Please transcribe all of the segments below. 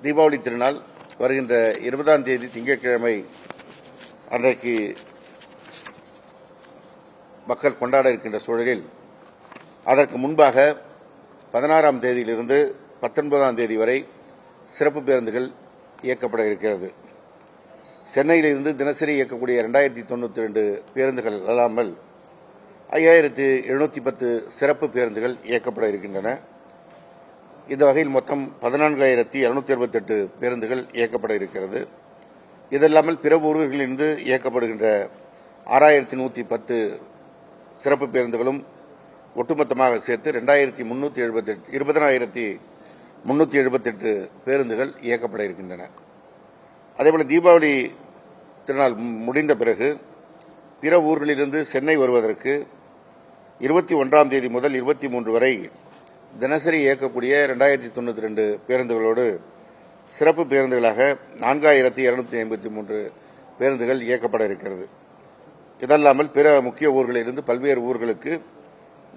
தீபாவளி திருநாள் வருகின்ற 20ஆம் தேதி திங்கட்கிழமை அன்றைக்கு மக்கள் கொண்டாட இருக்கின்ற சூழலில் அதற்கு முன்பாக 16ஆம் தேதியிலிருந்து 19ஆம் தேதி வரை சிறப்பு பேருந்துகள் இயக்கப்பட இருக்கிறது. சென்னையிலிருந்து தினசரி இயக்கக்கூடிய 2092 பேருந்துகள் அல்லாமல் 5710 சிறப்பு பேருந்துகள் இயக்கப்பட இருக்கின்றன. இந்த வகையில் மொத்தம் 14268 பேருந்துகள் இயக்கப்பட இருக்கிறது. இதல்லாமல் பிற ஊர்களிலிருந்து இயக்கப்படுகின்ற 6110 சிறப்பு பேருந்துகளும் ஒட்டுமொத்தமாக சேர்த்து 20378 பேருந்துகள் இயக்கப்பட இருக்கின்றன. அதேபோல தீபாவளி திருநாள் முடிந்த பிறகு பிற ஊர்களிலிருந்து சென்னை வருவதற்கு 21ஆம் தேதி முதல் 23 வரை தினசரி இயக்கக்கூடிய 2092 பேருந்துகளோடு சிறப்பு பேருந்துகளாக 4253 பேருந்துகள் இயக்கப்பட இருக்கிறது. இதல்லாமல் பிற முக்கிய ஊர்களிலிருந்து பல்வேறு ஊர்களுக்கு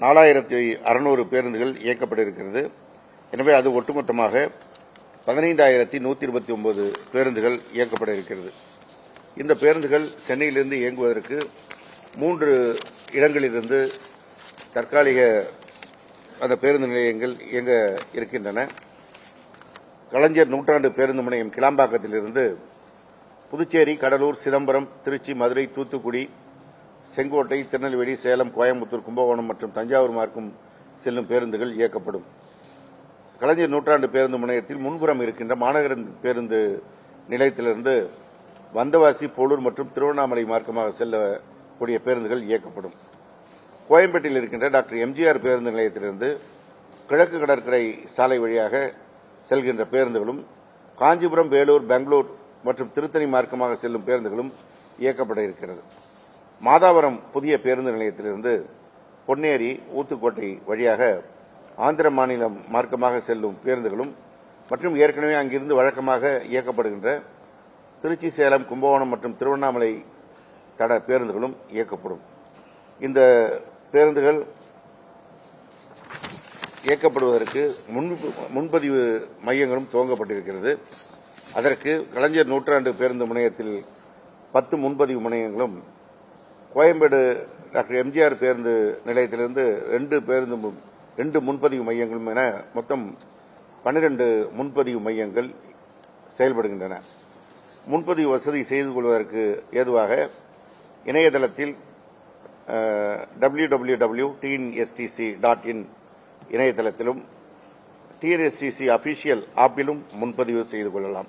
4600 பேருந்துகள் இயக்கப்பட இருக்கிறது. எனவே அது ஒட்டுமொத்தமாக 15129 பேருந்துகள் இயக்கப்பட இருக்கிறது. இந்த பேருந்துகள் சென்னையிலிருந்து இயங்குவதற்கு 3 இடங்களிலிருந்து தற்காலிக அந்த பேருந்து நிலையங்கள் இயங்க இருக்கின்றன. கலைஞர் நூற்றாண்டு பேருந்து முனையம் கிளாம்பாக்கத்திலிருந்து புதுச்சேரி, கடலூர், சிதம்பரம், திருச்சி, மதுரை, தூத்துக்குடி, செங்கோட்டை, திருநெல்வேலி, சேலம், கோயம்புத்தூர், கும்பகோணம் மற்றும் தஞ்சாவூர் மார்க்கம் செல்லும் பேருந்துகள் இயக்கப்படும். கலைஞர் நூற்றாண்டு பேருந்து முனையத்தில் முன்புறம் இருக்கின்ற மாநகர பேருந்து நிலையத்திலிருந்து வந்தவாசி, போலூர் மற்றும் திருவண்ணாமலை மார்க்கமாக செல்லக்கூடிய பேருந்துகள் இயக்கப்படும். கோயம்பேட்டில் இருக்கின்ற டாக்டர் எம்ஜிஆர் பேருந்து நிலையத்திலிருந்து கிழக்கு கடற்கரை சாலை வழியாக செல்கின்ற பேருந்துகளும், காஞ்சிபுரம், வேலூர், பெங்களூர் மற்றும் திருத்தணி மார்க்கமாக செல்லும் பேருந்துகளும் இயக்கப்பட இருக்கிறது. மாதாவரம் புதிய பேருந்து நிலையத்திலிருந்து பொன்னேரி, ஊத்துக்கோட்டை வழியாக ஆந்திர மாநிலம் மார்க்கமாக செல்லும் பேருந்துகளும் மற்றும் ஏற்கனவே அங்கிருந்து வழக்கமாக இயக்கப்படுகின்ற திருச்சி, சேலம், கும்பகோணம் மற்றும் திருவண்ணாமலை தட பேருந்துகளும் இயக்கப்படும். இந்த பேருந்துகள் இயக்கப்படுவதற்கு முன்பதிவு மையங்களும் துவங்கப்பட்டிருக்கிறது. அதற்கு கலைஞர் நூற்றாண்டு பேருந்து முனையத்தில் 10 முன்பதிவு முனையங்களும், கோயம்பேடு டாக்டர் எம்ஜிஆர் பேருந்து நிலையத்திலிருந்து 2 முன்பதிவு மையங்களும் என மொத்தம் 12 முன்பதிவு மையங்கள் செயல்படுகின்றன. முன்பதிவு வசதி செய்து கொள்வதற்கு ஏதுவாக இணையதளத்தில் www.tnstc.in இணையதளத்திலும் TNSTC அபிஷியல் ஆப்பிலும் முன்பதிவு செய்து கொள்ளலாம்.